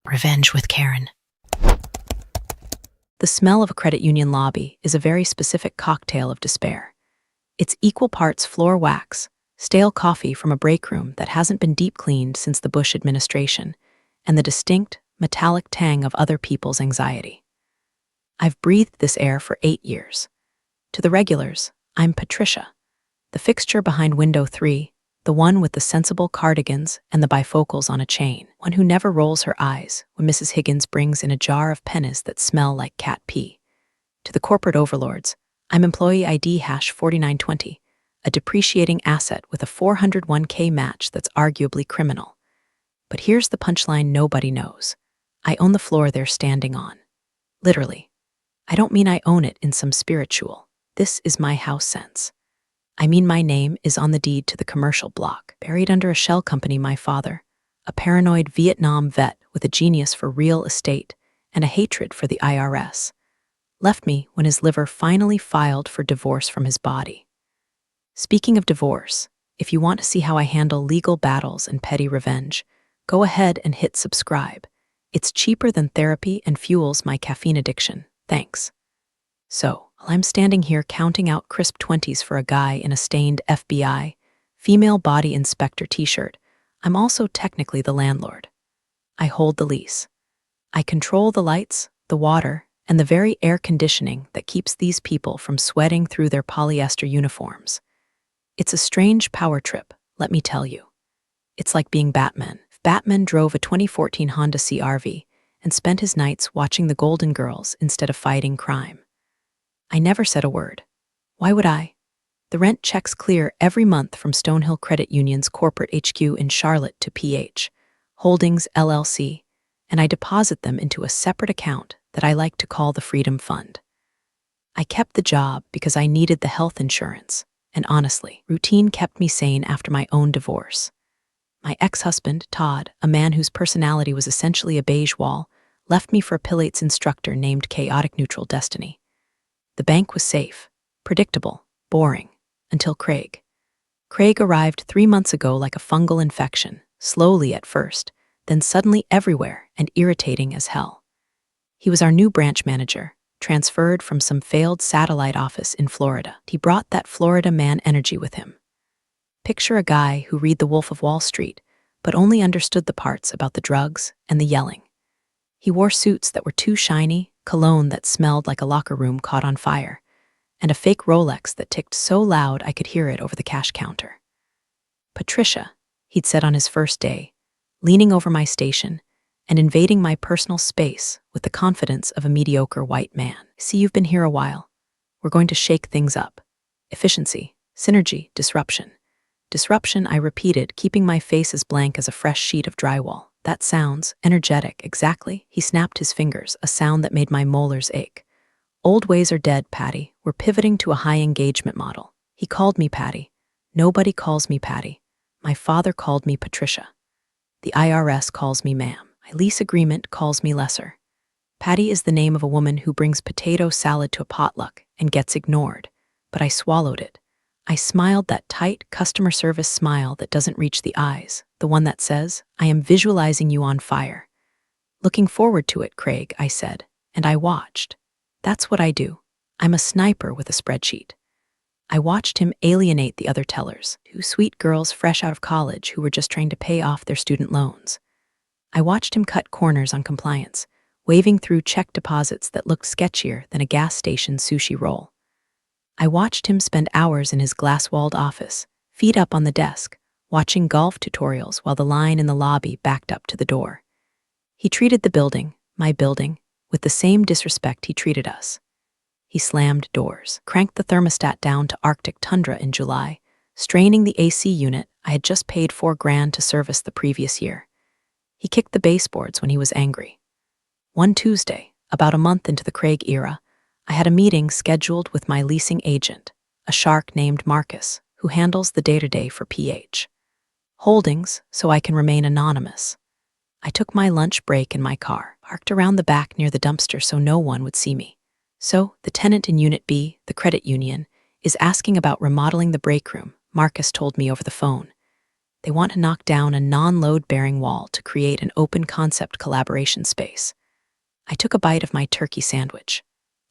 Revenge with Karen. The smell of a credit union lobby is a very specific cocktail of despair. It's equal parts floor wax, stale coffee from a break room that hasn't been deep cleaned since the Bush administration, and the distinct, metallic tang of other people's anxiety. I've breathed this air for 8 years. To the regulars, I'm Patricia, the fixture behind window 3, the one with the sensible cardigans and the bifocals on a chain, one who never rolls her eyes when Mrs. Higgins brings in a jar of pennies that smell like cat pee. To the corporate overlords, I'm employee ID #4920, a depreciating asset with a 401k match that's arguably criminal. But here's the punchline nobody knows. I own the floor they're standing on. Literally. I don't mean I own it in some spiritual. This is my house sense. I mean my name is on the deed to the commercial block, buried under a shell company my father, a paranoid Vietnam vet with a genius for real estate and a hatred for the IRS, left me when his liver finally filed for divorce from his body. Speaking of divorce, if you want to see how I handle legal battles and petty revenge, go ahead and hit subscribe. It's cheaper than therapy and fuels my caffeine addiction. Thanks. So, while I'm standing here counting out crisp 20s for a guy in a stained FBI, female body inspector t-shirt, I'm also technically the landlord. I hold the lease. I control the lights, the water, and the very air conditioning that keeps these people from sweating through their polyester uniforms. It's a strange power trip, let me tell you. It's like being Batman. If Batman drove a 2014 Honda CR-V and spent his nights watching the Golden Girls instead of fighting crime. I never said a word. Why would I? The rent checks clear every month from Stonehill Credit Union's corporate HQ in Charlotte to PH, Holdings LLC, and I deposit them into a separate account that I like to call the Freedom Fund. I kept the job because I needed the health insurance, and honestly, routine kept me sane after my own divorce. My ex-husband, Todd, a man whose personality was essentially a beige wall, left me for a Pilates instructor named Chaotic Neutral Destiny. The bank was safe, predictable, boring, until Craig. Craig arrived 3 months ago like a fungal infection, slowly at first, then suddenly everywhere and irritating as hell. He was our new branch manager, transferred from some failed satellite office in Florida. He brought that Florida man energy with him. Picture a guy who read The Wolf of Wall Street, but only understood the parts about the drugs and the yelling. He wore suits that were too shiny, cologne that smelled like a locker room caught on fire, and a fake Rolex that ticked so loud I could hear it over the cash counter. Patricia, he'd said on his first day, leaning over my station and invading my personal space with the confidence of a mediocre white man. See, you've been here a while. We're going to shake things up. Efficiency, synergy, disruption. Disruption, I repeated, keeping my face as blank as a fresh sheet of drywall. That sounds energetic, exactly. He snapped his fingers, a sound that made my molars ache. Old ways are dead, Patty. We're pivoting to a high engagement model. He called me Patty. Nobody calls me Patty. My father called me Patricia. The IRS calls me ma'am. My lease agreement calls me lesser. Patty is the name of a woman who brings potato salad to a potluck and gets ignored. But I swallowed it. I smiled that tight customer service smile that doesn't reach the eyes, the one that says, I am visualizing you on fire. Looking forward to it, Craig, I said, and I watched. That's what I do. I'm a sniper with a spreadsheet. I watched him alienate the other tellers, 2 sweet girls fresh out of college who were just trying to pay off their student loans. I watched him cut corners on compliance, waving through check deposits that looked sketchier than a gas station sushi roll. I watched him spend hours in his glass-walled office, feet up on the desk, watching golf tutorials while the line in the lobby backed up to the door. He treated the building, my building, with the same disrespect he treated us. He slammed doors, cranked the thermostat down to Arctic tundra in July, straining the AC unit I had just paid $4,000 to service the previous year. He kicked the baseboards when he was angry. One Tuesday, about a month into the Craig era, I had a meeting scheduled with my leasing agent, a shark named Marcus, who handles the day-to-day for PH. Holdings, so I can remain anonymous. I took my lunch break in my car, parked around the back near the dumpster so no one would see me. So, the tenant in Unit B, the credit union, is asking about remodeling the break room, Marcus told me over the phone. They want to knock down a non-load-bearing wall to create an open-concept collaboration space. I took a bite of my turkey sandwich.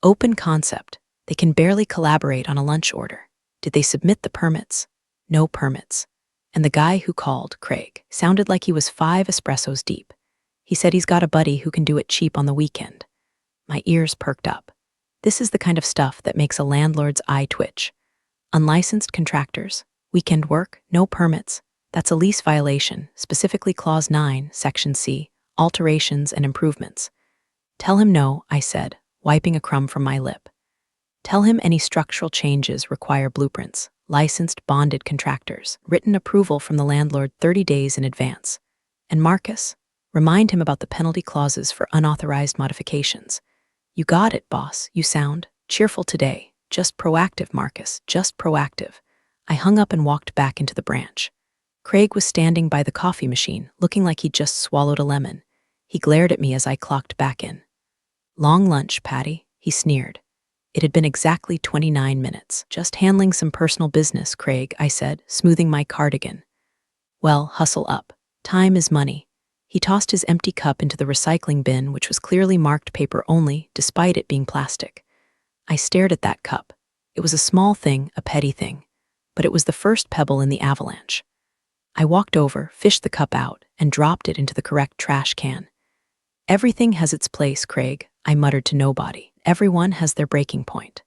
Open concept. They can barely collaborate on a lunch order. Did they submit the permits? No permits. And the guy who called, Craig, sounded like he was 5 espressos deep. He said he's got a buddy who can do it cheap on the weekend. My ears perked up. This is the kind of stuff that makes a landlord's eye twitch. Unlicensed contractors, weekend work, no permits. That's a lease violation, specifically Clause 9, Section C, alterations and improvements. Tell him no, I said, wiping a crumb from my lip. Tell him any structural changes require blueprints, licensed bonded contractors, written approval from the landlord 30 days in advance. And Marcus, remind him about the penalty clauses for unauthorized modifications. You got it, boss. You sound cheerful today. Just proactive, Marcus, just proactive. I hung up and walked back into the branch. Craig was standing by the coffee machine, looking like he'd just swallowed a lemon. He glared at me as I clocked back in. Long lunch, Patty, he sneered. It had been exactly 29 minutes. Just handling some personal business, Craig, I said, smoothing my cardigan. Well, hustle up. Time is money. He tossed his empty cup into the recycling bin, which was clearly marked paper only, despite it being plastic. I stared at that cup. It was a small thing, a petty thing, but it was the first pebble in the avalanche. I walked over, fished the cup out, and dropped it into the correct trash can. Everything has its place, Craig, I muttered to nobody. Everyone has their breaking point.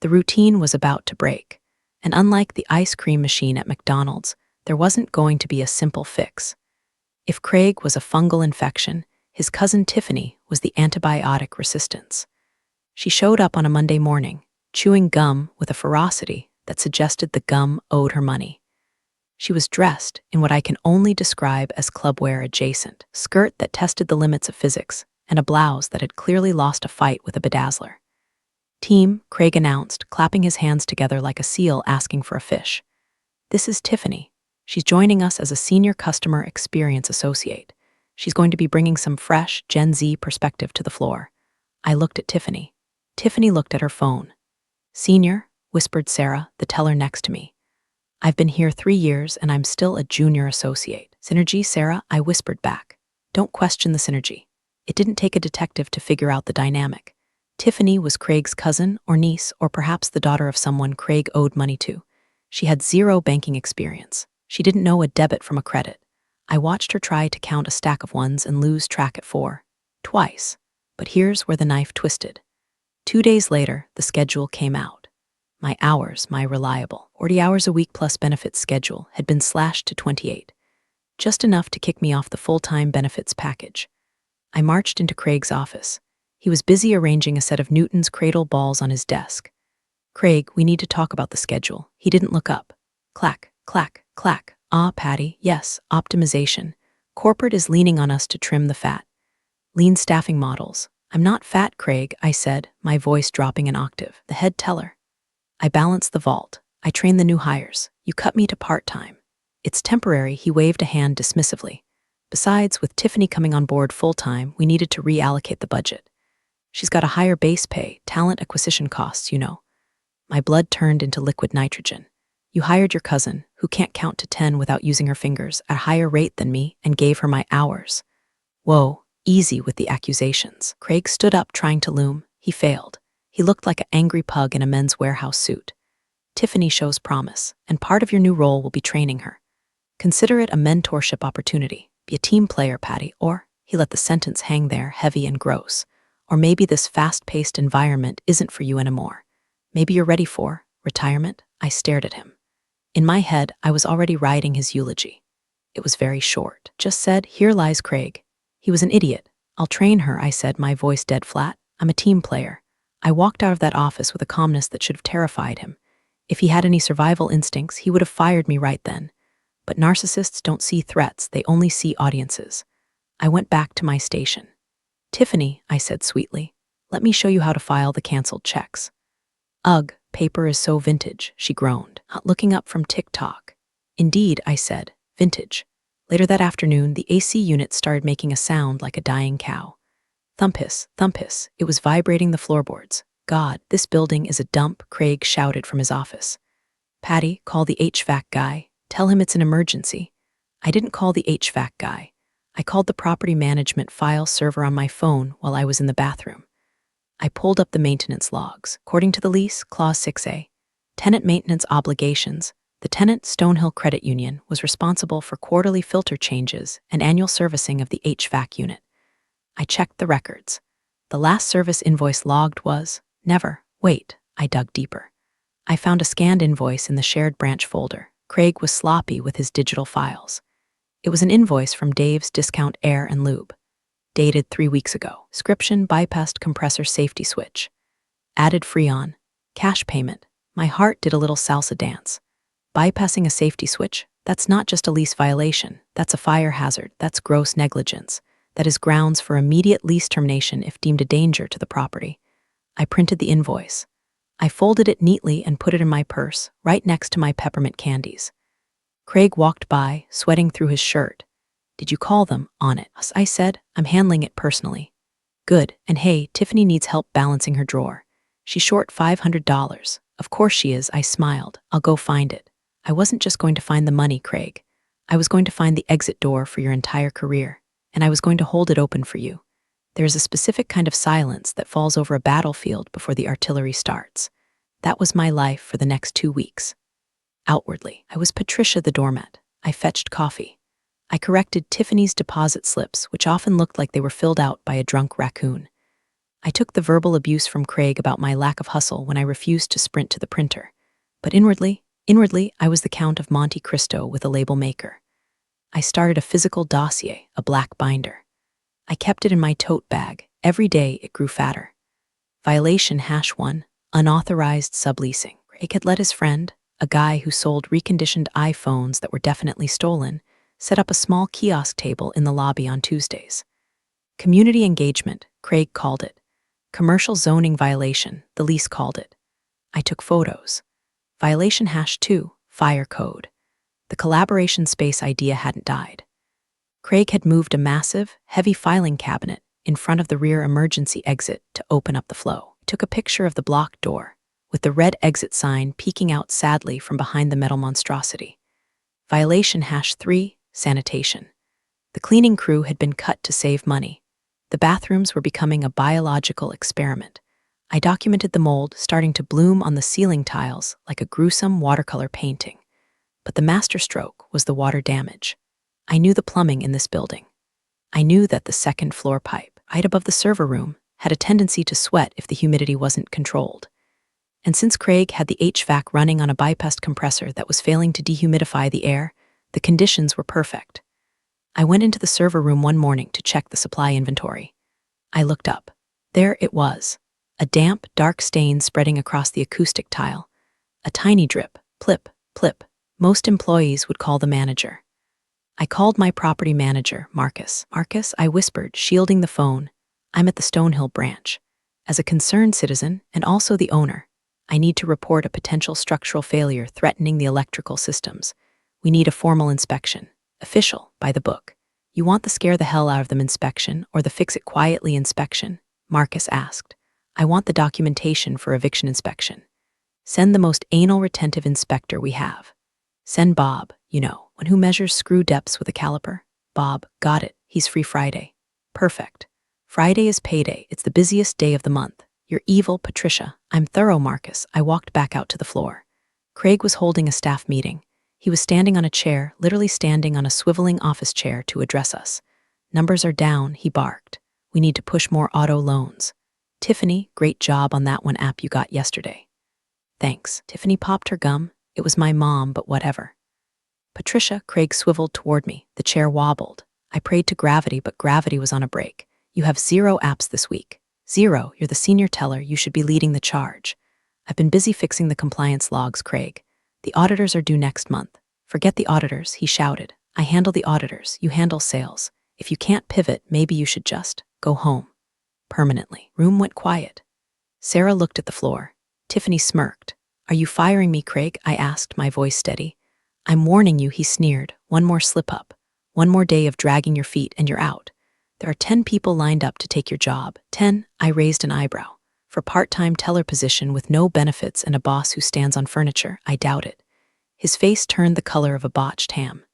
The routine was about to break, and unlike the ice cream machine at McDonald's, there wasn't going to be a simple fix. If Craig was a fungal infection, his cousin Tiffany was the antibiotic resistance. She showed up on a Monday morning, chewing gum with a ferocity that suggested the gum owed her money. She was dressed in what I can only describe as clubwear adjacent, skirt that tested the limits of physics, and a blouse that had clearly lost a fight with a bedazzler. Team, Craig announced, clapping his hands together like a seal asking for a fish. This is Tiffany. She's joining us as a senior customer experience associate. She's going to be bringing some fresh Gen Z perspective to the floor. I looked at Tiffany. Tiffany looked at her phone. Senior, whispered Sarah, the teller next to me. I've been here 3 years and I'm still a junior associate. Synergy, Sarah, I whispered back. Don't question the synergy. It didn't take a detective to figure out the dynamic. Tiffany was Craig's cousin or niece or perhaps the daughter of someone Craig owed money to. She had zero banking experience. She didn't know a debit from a credit. I watched her try to count a stack of ones and lose track at 4. Twice. But here's where the knife twisted. 2 days later, the schedule came out. My hours, my reliable 40 hours a week plus benefits schedule, had been slashed to 28. Just enough to kick me off the full-time benefits package. I marched into Craig's office. He was busy arranging a set of Newton's cradle balls on his desk. Craig, we need to talk about the schedule. He didn't look up. Clack, clack, clack. Ah, Patty, yes, optimization. Corporate is leaning on us to trim the fat. Lean staffing models. I'm not fat, Craig, I said, my voice dropping an octave. The head teller. I balanced the vault. I trained the new hires. You cut me to part-time. It's temporary, he waved a hand dismissively. Besides, with Tiffany coming on board full-time, we needed to reallocate the budget. She's got a higher base pay, talent acquisition costs, you know. My blood turned into liquid nitrogen. You hired your cousin, who can't count to 10 without using her fingers, at a higher rate than me, and gave her my hours. Whoa, easy with the accusations. Craig stood up trying to loom. He failed. He looked like an angry pug in a Men's Warehouse suit. Tiffany shows promise, and part of your new role will be training her. Consider it a mentorship opportunity. Be a team player, Patty, or, he let the sentence hang there, heavy and gross. Or maybe this fast-paced environment isn't for you anymore. Maybe you're ready for retirement. I stared at him. In my head, I was already writing his eulogy. It was very short. Just said, here lies Craig. He was an idiot. I'll train her, I said, my voice dead flat. I'm a team player. I walked out of that office with a calmness that should have terrified him. If he had any survival instincts, he would have fired me right then. But narcissists don't see threats, they only see audiences. I went back to my station. Tiffany, I said sweetly, let me show you how to file the canceled checks. Ugh, paper is so vintage, she groaned, not looking up from TikTok. Indeed, I said, vintage. Later that afternoon, the AC unit started making a sound like a dying cow. Thump hiss, it was vibrating the floorboards. God, this building is a dump, Craig shouted from his office. Patty, call the HVAC guy. Tell him it's an emergency. I didn't call the HVAC guy. I called the property management file server on my phone while I was in the bathroom. I pulled up the maintenance logs. According to the lease, Clause 6A, tenant maintenance obligations, the tenant, Stonehill Credit Union, was responsible for quarterly filter changes and annual servicing of the HVAC unit. I checked the records. The last service invoice logged was, never. Wait, I dug deeper. I found a scanned invoice in the shared branch folder. Craig was sloppy with his digital files. It was an invoice from Dave's Discount Air and Lube, dated 3 weeks ago. Description: bypassed compressor safety switch. Added Freon. Cash payment. My heart did a little salsa dance. Bypassing a safety switch? That's not just a lease violation. That's a fire hazard. That's gross negligence. That is grounds for immediate lease termination if deemed a danger to the property. I printed the invoice. I folded it neatly and put it in my purse, right next to my peppermint candies. Craig walked by, sweating through his shirt. Did you call them? On it, I said. I'm handling it personally. Good. And hey, Tiffany needs help balancing her drawer. She's short $500. Of course she is, I smiled. I'll go find it. I wasn't just going to find the money, Craig. I was going to find the exit door for your entire career, and I was going to hold it open for you. There's a specific kind of silence that falls over a battlefield before the artillery starts. That was my life for the next 2 weeks. Outwardly, I was Patricia the doormat. I fetched coffee. I corrected Tiffany's deposit slips, which often looked like they were filled out by a drunk raccoon. I took the verbal abuse from Craig about my lack of hustle when I refused to sprint to the printer. But inwardly, I was the Count of Monte Cristo with a label maker. I started a physical dossier, a black binder. I kept it in my tote bag. Every day it grew fatter. Violation #1, unauthorized subleasing. Craig had let his friend, a guy who sold reconditioned iPhones that were definitely stolen, set up a small kiosk table in the lobby on Tuesdays. Community engagement, Craig called it. Commercial zoning violation, the lease called it. I took photos. Violation #2, fire code. The collaboration space idea hadn't died. Craig had moved a massive, heavy filing cabinet in front of the rear emergency exit to open up the flow. He took a picture of the blocked door, with the red exit sign peeking out sadly from behind the metal monstrosity. Violation #3, sanitation. The cleaning crew had been cut to save money. The bathrooms were becoming a biological experiment. I documented the mold starting to bloom on the ceiling tiles like a gruesome watercolor painting. But the masterstroke was the water damage. I knew the plumbing in this building. I knew that the second floor pipe, right above the server room, had a tendency to sweat if the humidity wasn't controlled. And since Craig had the HVAC running on a bypassed compressor that was failing to dehumidify the air, the conditions were perfect. I went into the server room one morning to check the supply inventory. I looked up. There it was. A damp, dark stain spreading across the acoustic tile. A tiny drip, plip, plip. Most employees would call the manager. I called my property manager, Marcus. Marcus, I whispered, shielding the phone. I'm at the Stonehill branch. As a concerned citizen, and also the owner, I need to report a potential structural failure threatening the electrical systems. We need a formal inspection. Official, by the book. You want the scare the hell out of them inspection or the fix it quietly inspection? Marcus asked. I want the documentation for eviction inspection. Send the most anal retentive inspector we have. Send Bob, one who measures screw depths with a caliper. Bob, got it. He's free Friday. Perfect. Friday is payday. It's the busiest day of the month. You're evil, Patricia. I'm thorough, Marcus. I walked back out to the floor. Craig was holding a staff meeting. He was standing on a chair, literally standing on a swiveling office chair to address us. Numbers are down, he barked. We need to push more auto loans. Tiffany, great job on that one app you got yesterday. Thanks. Tiffany popped her gum. It was my mom, but whatever. Patricia, Craig swiveled toward me. The chair wobbled. I prayed to gravity, but gravity was on a break. You have 0 apps this week. 0, you're the senior teller, you should be leading the charge. I've been busy fixing the compliance logs, Craig. The auditors are due next month. Forget the auditors, he shouted. I handle the auditors, you handle sales. If you can't pivot, maybe you should just go home. Permanently. Room went quiet. Sarah looked at the floor. Tiffany smirked. Are you firing me, Craig? I asked, my voice steady. I'm warning you, he sneered. One more slip-up. One more day of dragging your feet and you're out. There are 10 people lined up to take your job. 10, I raised an eyebrow. For part-time teller position with no benefits and a boss who stands on furniture, I doubt it. His face turned the color of a botched ham.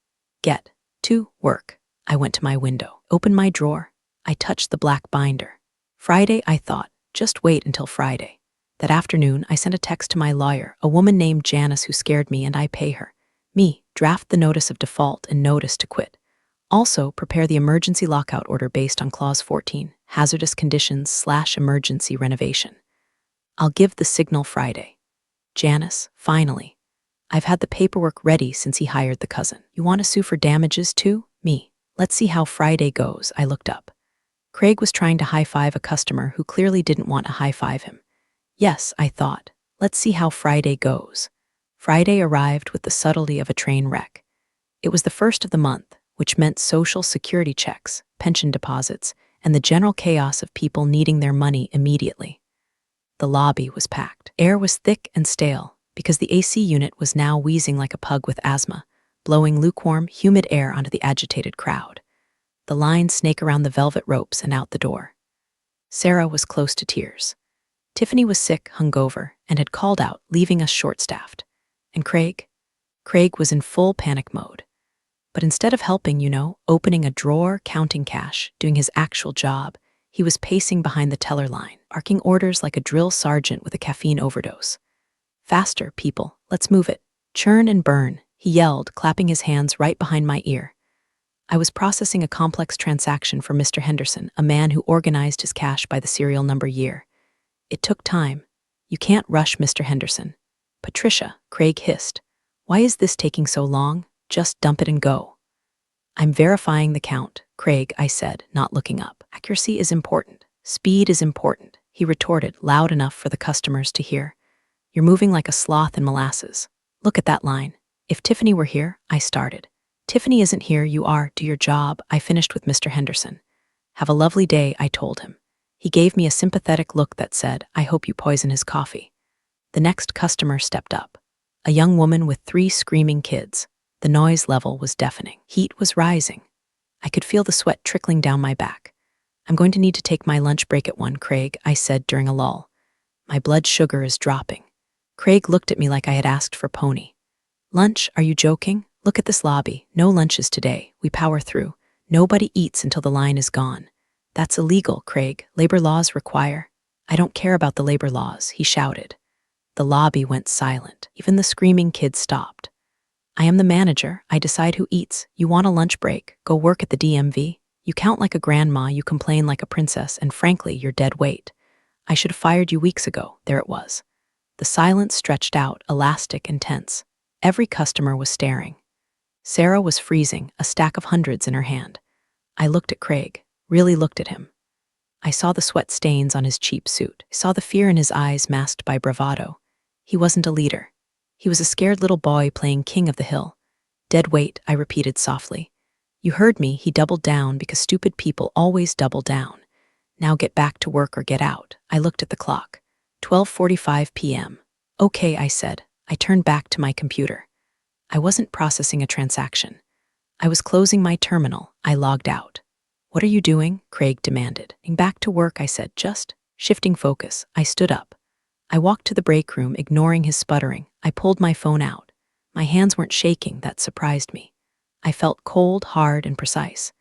Get 2. Work. I went to my window, opened my drawer. I touched the black binder. Friday, I thought. Just wait until Friday. That afternoon, I sent a text to my lawyer, a woman named Janice who scared me, and I pay her. Me, draft the notice of default and notice to quit. Also, prepare the emergency lockout order based on Clause 14, hazardous conditions/emergency renovation. I'll give the signal Friday. Janice, finally. I've had the paperwork ready since he hired the cousin. You want to sue for damages too? Me. Let's see how Friday goes. I looked up. Craig was trying to high-five a customer who clearly didn't want to high-five him. Yes, I thought. Let's see how Friday goes. Friday arrived with the subtlety of a train wreck. It was the first of the month, which meant social security checks, pension deposits, and the general chaos of people needing their money immediately. The lobby was packed. Air was thick and stale, because the AC unit was now wheezing like a pug with asthma, blowing lukewarm, humid air onto the agitated crowd. The lines snake around the velvet ropes and out the door. Sarah was close to tears. Tiffany was sick, hungover, and had called out, leaving us short-staffed. And Craig? Craig was in full panic mode. But instead of helping, opening a drawer, counting cash, doing his actual job, he was pacing behind the teller line, barking orders like a drill sergeant with a caffeine overdose. Faster, people, let's move it. Churn and burn, he yelled, clapping his hands right behind my ear. I was processing a complex transaction for Mr. Henderson, a man who organized his cash by the serial number year. It took time. You can't rush, Mr. Henderson. Patricia, Craig hissed. Why is this taking so long? Just dump it and go. I'm verifying the count, Craig, I said, not looking up. Accuracy is important. Speed is important, he retorted, loud enough for the customers to hear. You're moving like a sloth in molasses. Look at that line. If Tiffany were here, I started. Tiffany isn't here, you are. Do your job, I finished with Mr. Henderson. Have a lovely day, I told him. He gave me a sympathetic look that said, I hope you poison his coffee. The next customer stepped up. A young woman with 3 screaming kids. The noise level was deafening. Heat was rising. I could feel the sweat trickling down my back. I'm going to need to take my lunch break at 1, Craig, I said during a lull. My blood sugar is dropping. Craig looked at me like I had asked for pony. Lunch? Are you joking? Look at this lobby. No lunches today. We power through. Nobody eats until the line is gone. That's illegal, Craig. Labor laws require. I don't care about the labor laws, he shouted. The lobby went silent. Even the screaming kids stopped. I am the manager. I decide who eats. You want a lunch break? Go work at the DMV. You count like a grandma, you complain like a princess, and frankly, you're dead weight. I should have fired you weeks ago. There it was. The silence stretched out, elastic and tense. Every customer was staring. Sarah was freezing, a stack of hundreds in her hand. I looked at Craig, really looked at him. I saw the sweat stains on his cheap suit. I saw the fear in his eyes masked by bravado. He wasn't a leader. He was a scared little boy playing king of the hill. Dead weight, I repeated softly. You heard me, he doubled down because stupid people always double down. Now get back to work or get out. I looked at the clock. 12:45 p.m. Okay, I said. I turned back to my computer. I wasn't processing a transaction. I was closing my terminal. I logged out. What are you doing? Craig demanded. Back to work, I said, just shifting focus. I stood up. I walked to the break room, ignoring his sputtering. I pulled my phone out. My hands weren't shaking, that surprised me. I felt cold, hard, and precise.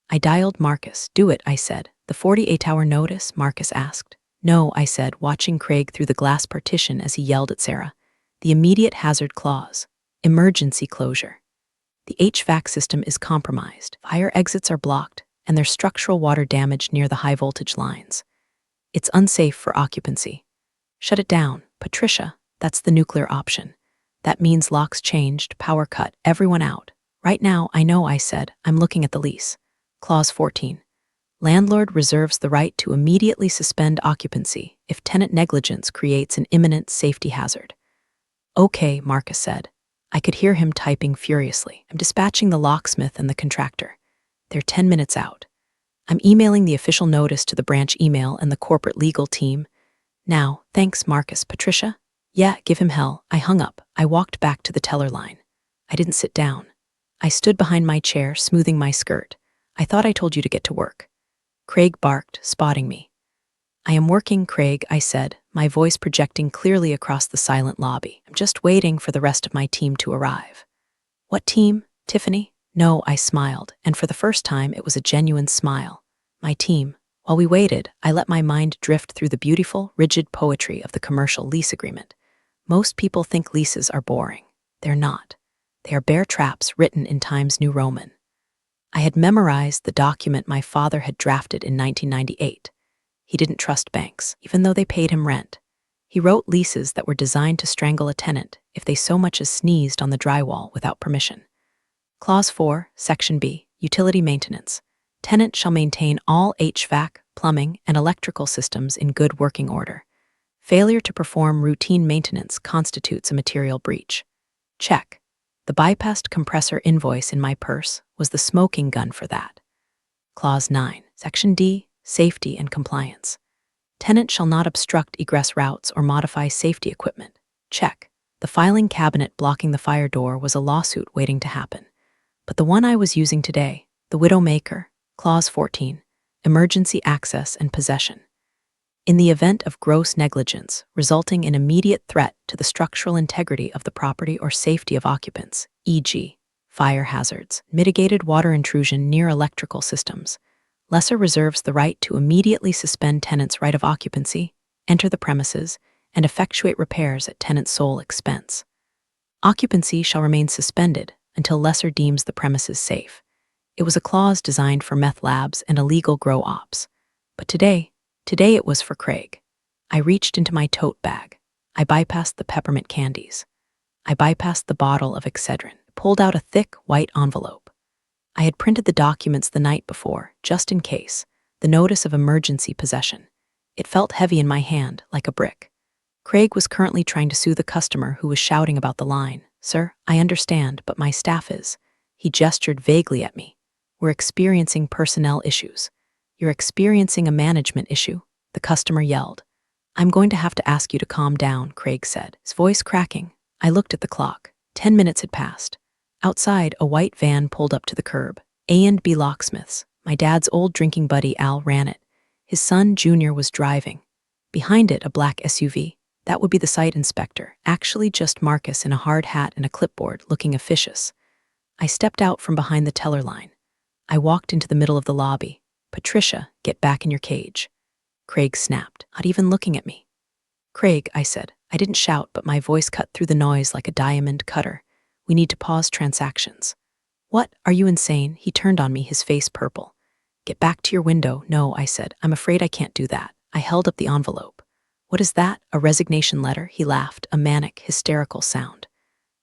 I dialed Marcus. Do it, I said. The 48-hour notice? Marcus asked. No, I said, watching Craig through the glass partition as he yelled at Sarah. The immediate hazard clause. Emergency closure. The HVAC system is compromised. Fire exits are blocked, and there's structural water damage near the high-voltage lines. It's unsafe for occupancy. Shut it down. Patricia, that's the nuclear option. That means locks changed, power cut, everyone out. Right now, I know, I said. I'm looking at the lease. Clause 14. Landlord reserves the right to immediately suspend occupancy if tenant negligence creates an imminent safety hazard. Okay, Marcus said. I could hear him typing furiously. I'm dispatching the locksmith and the contractor. They're 10 minutes out. I'm emailing the official notice to the branch email and the corporate legal team. Now, thanks, Marcus. Patricia? Yeah, give him hell. I hung up. I walked back to the teller line. I didn't sit down. I stood behind my chair, smoothing my skirt. I thought I told you to get to work. Craig barked, spotting me. I am working, Craig, I said, my voice projecting clearly across the silent lobby. I'm just waiting for the rest of my team to arrive. What team? Tiffany? No, I smiled, and for the first time it was a genuine smile. My team. While we waited, I let my mind drift through the beautiful, rigid poetry of the commercial lease agreement. Most people think leases are boring. They're not. They are bear traps written in Times New Roman. I had memorized the document my father had drafted in 1998. He didn't trust banks, even though they paid him rent. He wrote leases that were designed to strangle a tenant if they so much as sneezed on the drywall without permission. Clause 4, Section B, Utility Maintenance. Tenant shall maintain all HVAC, plumbing, and electrical systems in good working order. Failure to perform routine maintenance constitutes a material breach. Check. The bypassed compressor invoice in my purse was the smoking gun for that. Clause 9, Section D, Safety and Compliance. Tenant shall not obstruct egress routes or modify safety equipment. Check. The filing cabinet blocking the fire door was a lawsuit waiting to happen. But the one I was using today, the Widowmaker, Clause 14, Emergency Access and Possession. In the event of gross negligence resulting in immediate threat to the structural integrity of the property or safety of occupants, e.g., fire hazards, mitigated water intrusion near electrical systems, lessor reserves the right to immediately suspend tenant's right of occupancy, enter the premises, and effectuate repairs at tenant's sole expense. Occupancy shall remain suspended until lessor deems the premises safe. It was a clause designed for meth labs and illegal grow ops. But today it was for Craig. I reached into my tote bag. I bypassed the peppermint candies. I bypassed the bottle of Excedrin, pulled out a thick, white envelope. I had printed the documents the night before, just in case, the notice of emergency possession. It felt heavy in my hand, like a brick. Craig was currently trying to sue the customer who was shouting about the line. Sir, I understand, but my staff is. He gestured vaguely at me. We're experiencing personnel issues. You're experiencing a management issue, the customer yelled. I'm going to have to ask you to calm down, Craig said, his voice cracking. I looked at the clock. 10 minutes had passed. Outside, a white van pulled up to the curb. A&B locksmiths. My dad's old drinking buddy Al ran it. His son, Junior, was driving. Behind it, a black SUV. That would be the site inspector, actually just Marcus in a hard hat and a clipboard, looking officious. I stepped out from behind the teller line. I walked into the middle of the lobby. Patricia, get back in your cage. Craig snapped, not even looking at me. Craig, I said. I didn't shout, but my voice cut through the noise like a diamond cutter. We need to pause transactions. What? Are you insane? He turned on me, his face purple. Get back to your window. No, I said. I'm afraid I can't do that. I held up the envelope. What is that? A resignation letter? He laughed, a manic, hysterical sound.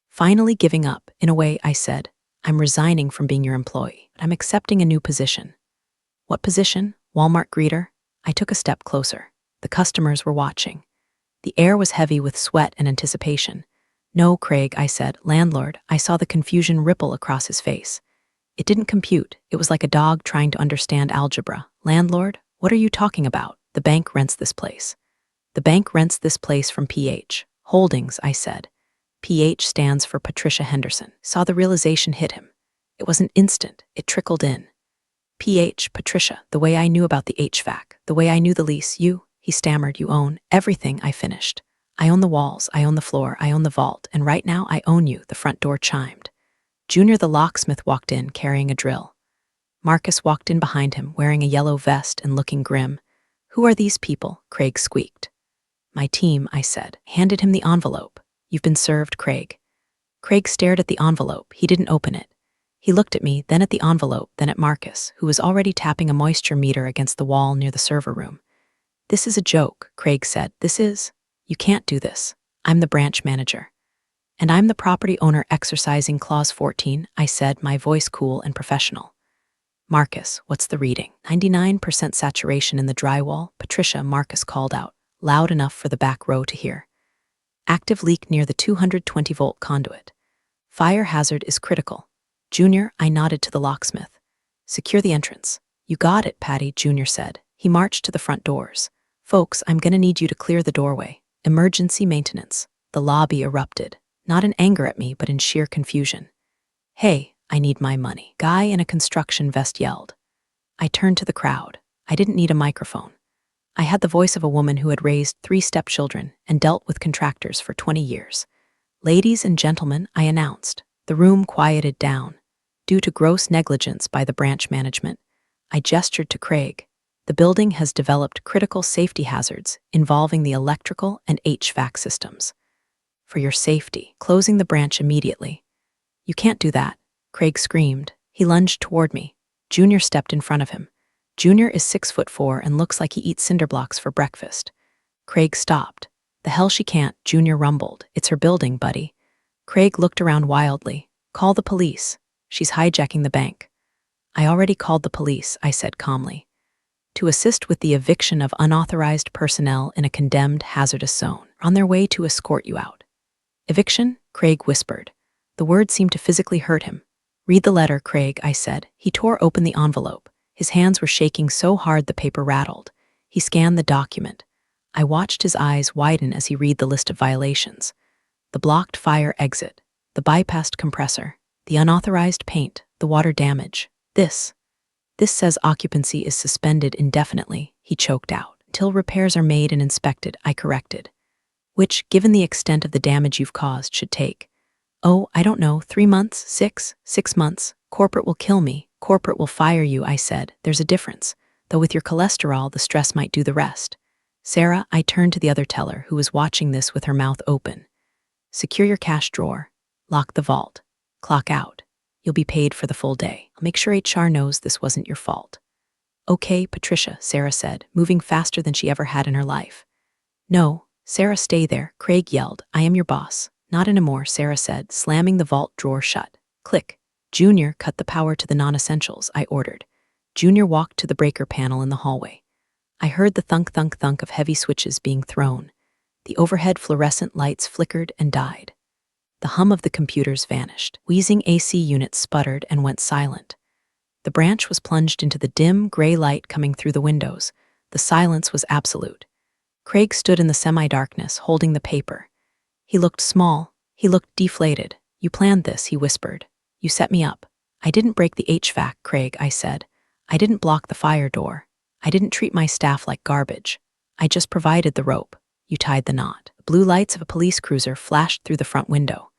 Finally giving up, in a way, I said. I'm resigning from being your employee. I'm accepting a new position. What position? Walmart greeter? I took a step closer. The customers were watching. The air was heavy with sweat and anticipation. No, Craig, I said. Landlord. I saw the confusion ripple across his face. It didn't compute. It was like a dog trying to understand algebra. Landlord? What are you talking about? The bank rents this place. The bank rents this place from PH. Holdings, I said. PH stands for Patricia Henderson. Saw the realization hit him. It was an instant. It trickled in. PH, Patricia, the way I knew about the HVAC, the way I knew the lease. You, he stammered, you own everything. I finished. I own the walls, I own the floor, I own the vault, and right now I own you. The front door chimed. Junior the locksmith walked in, carrying a drill. Marcus walked in behind him, wearing a yellow vest and looking grim. Who are these people? Craig squeaked. My team, I said, handed him the envelope. You've been served, Craig. Craig stared at the envelope. He didn't open it. He looked at me, then at the envelope, then at Marcus, who was already tapping a moisture meter against the wall near the server room. This is a joke, Craig said. This is. You can't do this. I'm the branch manager. And I'm the property owner exercising Clause 14, I said, my voice cool and professional. Marcus, what's the reading? 99% saturation in the drywall, Patricia, Marcus called out, loud enough for the back row to hear. Active leak near the 220-volt conduit. Fire hazard is critical. Junior, I nodded to the locksmith. Secure the entrance. You got it, Patty, Junior said. He marched to the front doors. Folks, I'm gonna need you to clear the doorway. Emergency maintenance. The lobby erupted, not in anger at me, but in sheer confusion. Hey, I need my money. Guy in a construction vest yelled. I turned to the crowd. I didn't need a microphone. I had the voice of a woman who had raised 3 stepchildren and dealt with contractors for 20 years. Ladies and gentlemen, I announced. The room quieted down. due to gross negligence by the branch management. I gestured to Craig. The building has developed critical safety hazards involving the electrical and HVAC systems. For your safety, closing the branch immediately. You can't do that, Craig screamed. He lunged toward me. Junior stepped in front of him. Junior is 6'4" and looks like he eats cinder blocks for breakfast. Craig stopped. The hell she can't, Junior rumbled. It's her building, buddy. Craig looked around wildly. Call the police. She's hijacking the bank. I already called the police, I said calmly. To assist with the eviction of unauthorized personnel in a condemned hazardous zone, on their way to escort you out. Eviction? Craig whispered. The word seemed to physically hurt him. Read the letter, Craig, I said. He tore open the envelope. His hands were shaking so hard the paper rattled. He scanned the document. I watched his eyes widen as he read the list of violations. The blocked fire exit, the bypassed compressor, the unauthorized paint, the water damage. This says occupancy is suspended indefinitely, he choked out. Until repairs are made and inspected, I corrected. Which, given the extent of the damage you've caused, should take. Oh, I don't know, 3 months, 6 months. Corporate will kill me. Corporate will fire you, I said. There's a difference. Though with your cholesterol, the stress might do the rest. Sarah, I turned to the other teller, who was watching this with her mouth open. Secure your cash drawer. Lock the vault. Clock out. You'll be paid for the full day. I'll make sure HR knows this wasn't your fault. Okay, Patricia, Sarah said, moving faster than she ever had in her life. No, Sarah, stay there, Craig yelled. I am your boss. Not anymore, Sarah said, slamming the vault drawer shut. Click. Junior, cut the power to the non-essentials, I ordered. Junior walked to the breaker panel in the hallway. I heard the thunk, thunk, thunk of heavy switches being thrown. The overhead fluorescent lights flickered and died. The hum of the computers vanished. Wheezing AC units sputtered and went silent. The branch was plunged into the dim, gray light coming through the windows. The silence was absolute. Craig stood in the semi-darkness, holding the paper. He looked small. He looked deflated. You planned this, he whispered. You set me up. I didn't break the HVAC, Craig, I said. I didn't block the fire door. I didn't treat my staff like garbage. I just provided the rope. You tied the knot. The blue lights of a police cruiser flashed through the front window.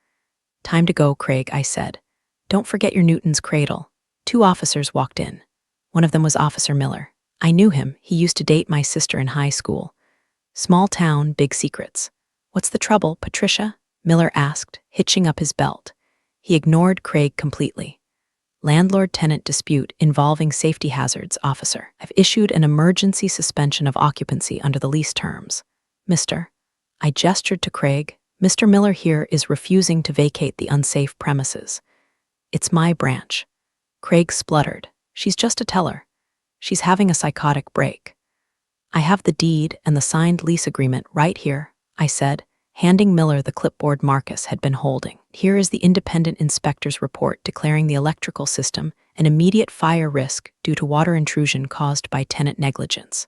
Time to go, Craig, I said. Don't forget your Newton's cradle. 2 officers walked in. One of them was Officer Miller. I knew him. He used to date my sister in high school. Small town, big secrets. What's the trouble, Patricia? Miller asked, hitching up his belt. He ignored Craig completely. Landlord-tenant dispute involving safety hazards, officer. I've issued an emergency suspension of occupancy under the lease terms. Mr. I gestured to Craig. Mr. Miller here is refusing to vacate the unsafe premises. It's my branch. Craig spluttered. She's just a teller. She's having a psychotic break. I have the deed and the signed lease agreement right here, I said, handing Miller the clipboard Marcus had been holding. Here is the independent inspector's report declaring the electrical system an immediate fire risk due to water intrusion caused by tenant negligence.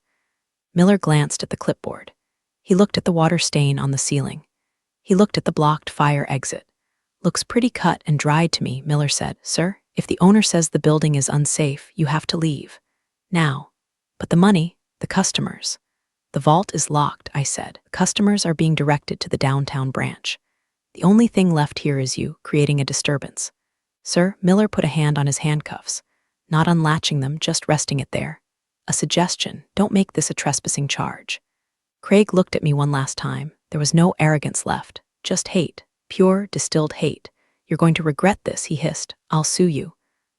Miller glanced at the clipboard. He looked at the water stain on the ceiling. He looked at the blocked fire exit. Looks pretty cut and dried to me, Miller said. Sir, if the owner says the building is unsafe, you have to leave. Now. But the money, the customers. The vault is locked, I said. Customers are being directed to the downtown branch. The only thing left here is you, creating a disturbance. Sir, Miller put a hand on his handcuffs, not unlatching them, just resting it there. A suggestion, don't make this a trespassing charge. Craig looked at me one last time. There was no arrogance left, just hate, pure, distilled hate. You're going to regret this, he hissed. I'll sue you.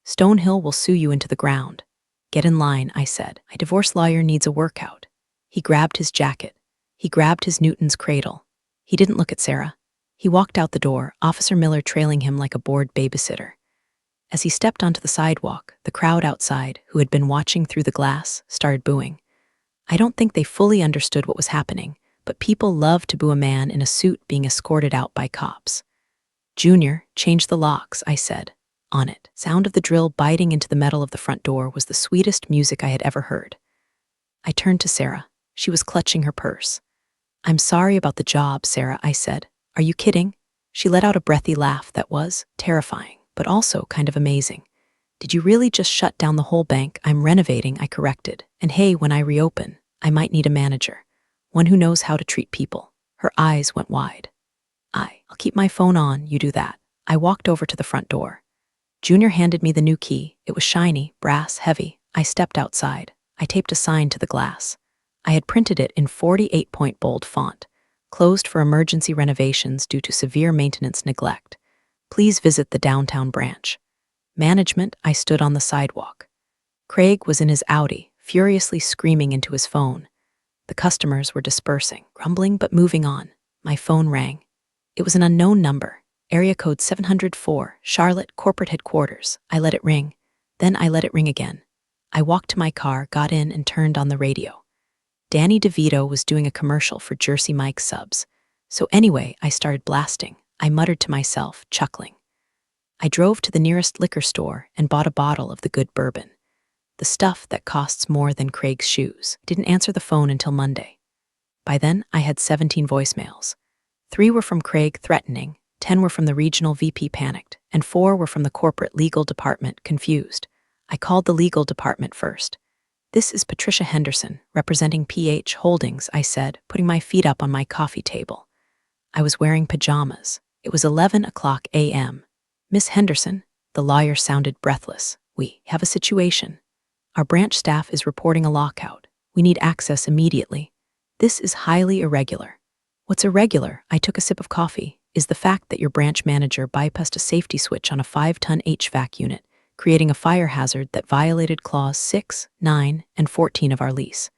Stonehill will sue you into the ground. Get in line, I said. A divorce lawyer needs a workout. He grabbed his jacket. He grabbed his Newton's cradle. He didn't look at Sarah. He walked out the door, Officer Miller trailing him like a bored babysitter. As he stepped onto the sidewalk, the crowd outside, who had been watching through the glass, started booing. I don't think they fully understood what was happening, but people love to boo a man in a suit being escorted out by cops. Junior, change the locks, I said. On it. Sound of the drill biting into the metal of the front door was the sweetest music I had ever heard. I turned to Sarah. She was clutching her purse. I'm sorry about the job, Sarah, I said. Are you kidding? She let out a breathy laugh that was terrifying, but also kind of amazing. Did you really just shut down the whole bank? I'm renovating, I corrected. And hey, when I reopen, I might need a manager. One who knows how to treat people. Her eyes went wide. I'll keep my phone on, you do that. I walked over to the front door. Junior handed me the new key. It was shiny, brass, heavy. I stepped outside. I taped a sign to the glass. I had printed it in 48-point bold font. Closed for emergency renovations due to severe maintenance neglect. Please visit the downtown branch. Management, I stood on the sidewalk. Craig was in his Audi, furiously screaming into his phone. The customers were dispersing, grumbling but moving on. My phone rang. It was an unknown number. Area code 704, Charlotte, corporate headquarters. I let it ring. Then I let it ring again. I walked to my car, got in, and turned on the radio. Danny DeVito was doing a commercial for Jersey Mike's subs. So anyway, I started blasting. I muttered to myself, chuckling. I drove to the nearest liquor store and bought a bottle of the good bourbon. The stuff that costs more than Craig's shoes. Didn't answer the phone until Monday. By then, I had 17 voicemails. 3 were from Craig threatening, 10 were from the regional VP panicked, and 4 were from the corporate legal department confused. I called the legal department first. This is Patricia Henderson, representing PH Holdings, I said, putting my feet up on my coffee table. I was wearing pajamas. It was 11:00 a.m. Miss Henderson, the lawyer sounded breathless. We have a situation. Our branch staff is reporting a lockout. We need access immediately. This is highly irregular. What's irregular, I took a sip of coffee, is the fact that your branch manager bypassed a safety switch on a 5-ton HVAC unit, creating a fire hazard that violated Clause 6, 9, and 14 of our lease.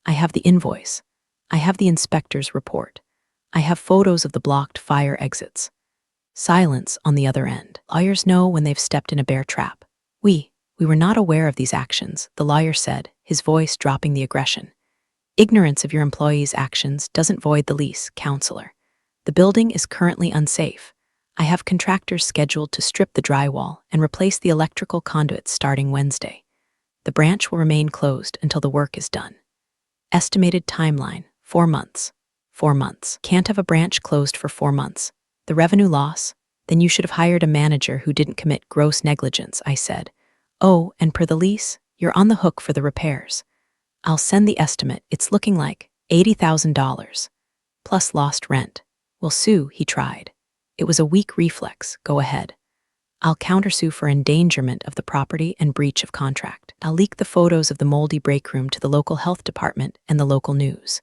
I have the invoice. I have the inspector's report. I have photos of the blocked fire exits. Silence on the other end. Lawyers know when they've stepped in a bear trap. We were not aware of these actions, the lawyer said, his voice dropping the aggression. Ignorance of your employees' actions doesn't void the lease, counselor. The building is currently unsafe. I have contractors scheduled to strip the drywall and replace the electrical conduits starting Wednesday. The branch will remain closed until the work is done. Estimated timeline, 4 months. 4 months. Can't have a branch closed for 4 months. The revenue loss? Then you should have hired a manager who didn't commit gross negligence, I said. Oh, and per the lease, you're on the hook for the repairs. I'll send the estimate. It's looking like $80,000. Plus lost rent. We'll sue, he tried. It was a weak reflex. Go ahead. I'll countersue for endangerment of the property and breach of contract. I'll leak the photos of the moldy break room to the local health department and the local news.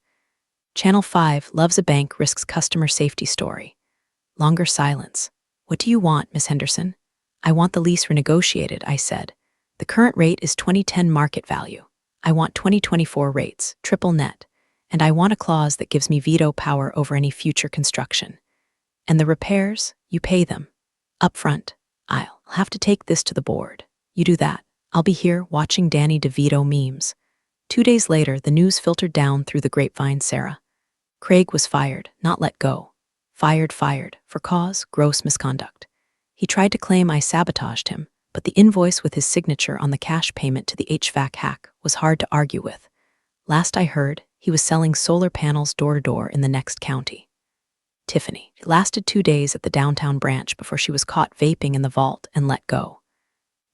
Channel 5 loves a bank risks customer safety story. Longer silence. What do you want, Miss Henderson? I want the lease renegotiated, I said. The current rate is 2010 market value. I want 2024 rates, triple net. And I want a clause that gives me veto power over any future construction. And the repairs, you pay them. Up front. I'll have to take this to the board. You do that. I'll be here watching Danny DeVito memes. 2 days later, the news filtered down through the grapevine, Sarah. Craig was fired, not let go. Fired, for cause, gross misconduct. He tried to claim I sabotaged him, but the invoice with his signature on the cash payment to the HVAC hack was hard to argue with. Last I heard, he was selling solar panels door-to-door in the next county. Tiffany. It lasted 2 days at the downtown branch before she was caught vaping in the vault and let go.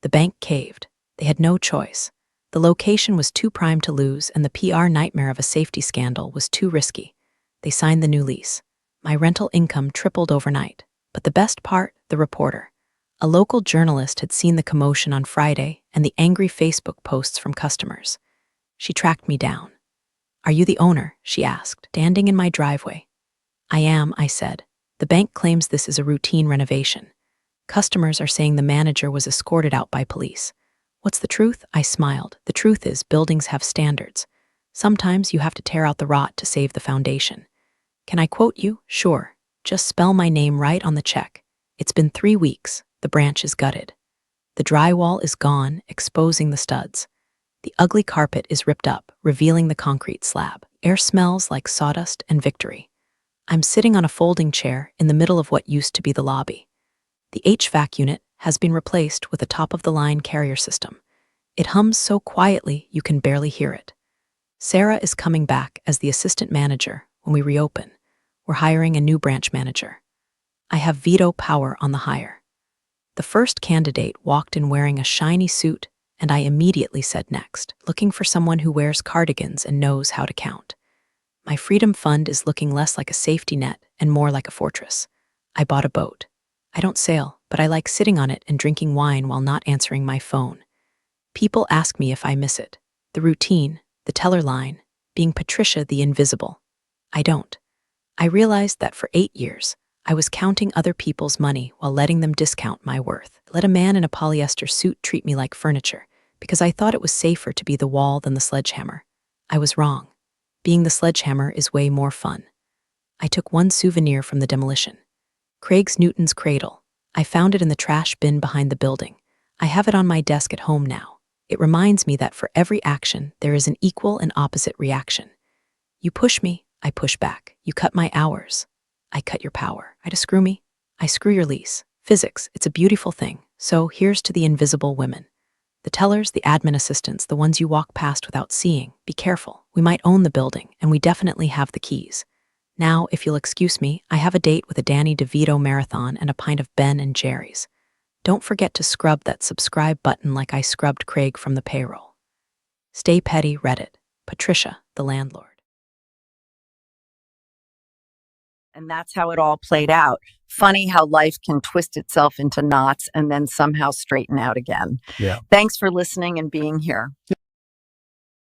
The bank caved. They had no choice. The location was too prime to lose, and the PR nightmare of a safety scandal was too risky. They signed the new lease. My rental income tripled overnight. But the best part, the reporter. A local journalist had seen the commotion on Friday and the angry Facebook posts from customers. She tracked me down. Are you the owner? She asked, standing in my driveway. I am, I said. The bank claims this is a routine renovation. Customers are saying the manager was escorted out by police. What's the truth? I smiled. The truth is buildings have standards. Sometimes you have to tear out the rot to save the foundation. Can I quote you? Sure. Just spell my name right on the check. It's been 3 weeks. The branch is gutted. The drywall is gone, exposing the studs. The ugly carpet is ripped up, revealing the concrete slab. Air smells like sawdust and victory. I'm sitting on a folding chair in the middle of what used to be the lobby. The HVAC unit has been replaced with a top-of-the-line carrier system. It hums so quietly you can barely hear it. Sarah is coming back as the assistant manager when we reopen. We're hiring a new branch manager. I have veto power on the hire. The first candidate walked in wearing a shiny suit, and I immediately said next, looking for someone who wears cardigans and knows how to count. My freedom fund is looking less like a safety net and more like a fortress. I bought a boat. I don't sail, but I like sitting on it and drinking wine while not answering my phone. People ask me if I miss it. The routine, the teller line, being Patricia the invisible. I don't. I realized that for 8 years, I was counting other people's money while letting them discount my worth. Let a man in a polyester suit treat me like furniture because I thought it was safer to be the wall than the sledgehammer. I was wrong. Being the sledgehammer is way more fun. I took one souvenir from the demolition. Craig's Newton's cradle. I found it in the trash bin behind the building. I have it on my desk at home now. It reminds me that for every action, there is an equal and opposite reaction. You push me, I push back. You cut my hours, I cut your power. I screw me, I screw your lease. Physics, it's a beautiful thing. So here's to the invisible women. The tellers, the admin assistants, the ones you walk past without seeing. Be careful. We might own the building, and we definitely have the keys. Now, if you'll excuse me, I have a date with a Danny DeVito marathon and a pint of Ben and Jerry's. Don't forget to scrub that subscribe button like I scrubbed Craig from the payroll. Stay petty, Reddit. Patricia, the landlord. And that's how it all played out. Funny how life can twist itself into knots and then somehow straighten out again. Yeah. Thanks for listening and being here.